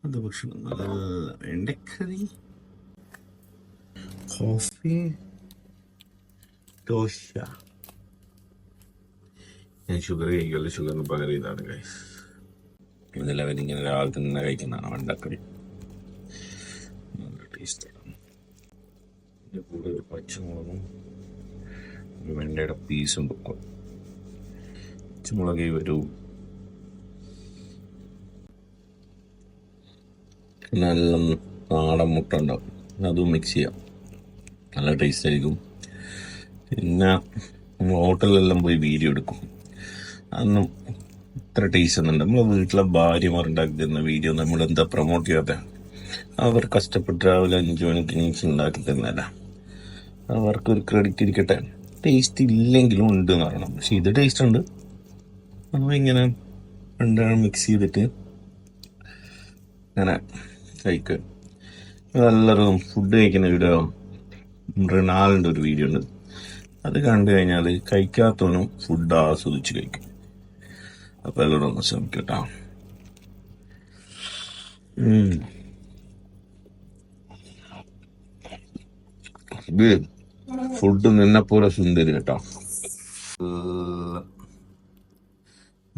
അത് ഭക്ഷണം നല്ല വെണ്ടക്കറി, കോഫി, ദോശ. ഞാൻ ഷുഗർ കഴിക്കുമല്ലോ, ഷുഗറിന് പകരം ഇതാണ് ഗൈസ്. ഇതെല്ലാം ഇങ്ങനെ രാവിലെ തന്നെ കഴിക്കുന്നതാണ് വെണ്ടക്കറി. നല്ല ടേസ്റ്റാണ്. ഇതിൻ്റെ കൂടെ ഒരു പച്ചമുളകും ഒരു വെണ്ടയുടെ പീസും വെക്കും. പച്ചമുളക് ഒരു നല്ല നാടൻ മുട്ട ഉണ്ടാവും, അതും മിക്സ് ചെയ്യാം. നല്ല ടേസ്റ്റ് ആയിരിക്കും. പിന്നെ ഹോട്ടലിലെല്ലാം പോയി വീഡിയോ എടുക്കും, അതൊന്നും ഇത്ര ടേസ്റ്റ് ഒന്നുണ്ട്. നമ്മളെ വീട്ടിലെ ഭാര്യമാർ ഉണ്ടാക്കി തരുന്ന വീഡിയോ നമ്മളെന്താ പ്രൊമോട്ട് ചെയ്യാതെ? അവർ കഷ്ടപ്പെട്ട് രാവിലെ 5 മണിക്ക് നീച്ച് ഉണ്ടാക്കി തരുന്നതല്ല. അവർക്കൊരു ക്രെഡിറ്റ് ഇരിക്കട്ടെ. ടേസ്റ്റ് ഇല്ലെങ്കിലും ഉണ്ട് എന്ന് പറയണം, പക്ഷെ ഇത് ടേസ്റ്റ് ഉണ്ട്. നമ്മൾ ഇങ്ങനെ രണ്ടാളും മിക്സ് ചെയ്തിട്ട് അങ്ങനെ കഴിക്കുക. നല്ലൊരു ഫുഡ് കഴിക്കുന്ന വീഡിയോ റിനാലിൻ്റെ ഒരു വീഡിയോ ഉണ്ട്, അത് കണ്ടു കഴിഞ്ഞാൽ കഴിക്കാത്തവനും ഫുഡ് ആസ്വദിച്ച് കഴിക്കും. അപ്പോൾ എല്ലാവരും ഒന്ന് ശ്രമിക്കട്ടോ. ഇത് ഫുഡ് നിന്നെപ്പോലെ സുന്ദരി കേട്ടോ.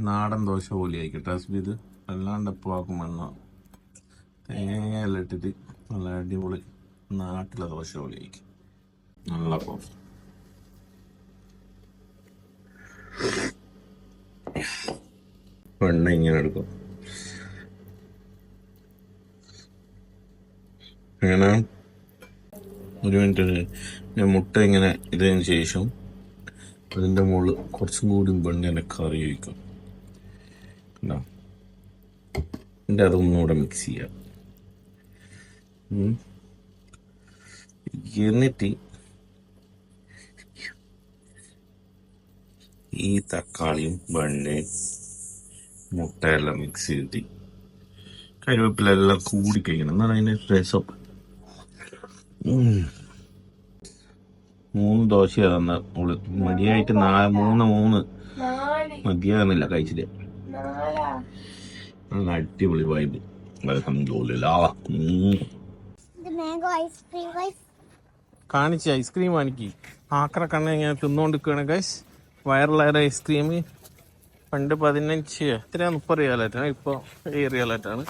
നാടൻ ദോശ പോലെ ആയിക്കോട്ടെ ഇത്, അല്ലാണ്ട് എപ്പോൾ ആക്കുമെന്നോ തേങ്ങയെല്ലാം ഇട്ടിട്ട് നല്ല അടിപൊളി നാട്ടിലെ ദോശ പോലെ ആയിരിക്കും. നല്ല കോഫി. വെണ്ണ ഇങ്ങനെ എടുക്കും. അങ്ങനെ ഒരു മിനിറ്റ് ഞാൻ മുട്ട ഇങ്ങനെ ഇതിന് ശേഷം അതിൻ്റെ മുകളിൽ കുറച്ചും കൂടി വെണ്ണ കറി ഒഴിക്കും. എൻ്റെ അതൊന്നുകൂടെ മിക്സ് ചെയ്യാം. എന്നിട്ട് ഈ തക്കാളിയും വെണ്ണയും മുട്ടയെല്ലാം മിക്സ് ചെയ്തിട്ട് കരുവേപ്പിലെല്ലാം കൂടി കഴിക്കണം, എന്നാണ് അതിൻ്റെ രസം. 3 ദോശയാണ് തന്ന ഉള്ളു, മതിയായിട്ട് 3 മതിയാകുന്നില്ല കഴിച്ചിട്ട്. അടിപൊളി വൈബ്. കാണിച്ച് ഐസ്ക്രീം കാണിക്ക്. ആക്ര കണ്ണ ഇങ്ങനെ തിന്നോണ്ടിരിക്കുകയാണ് ഗൈസ്. വൈറലായ ഐസ്ക്രീം പണ്ട് 15 എത്രയാ 30 റിയാലായിട്ടാണ്, ഇപ്പോൾ 7 റിയാലായിട്ടാണ്.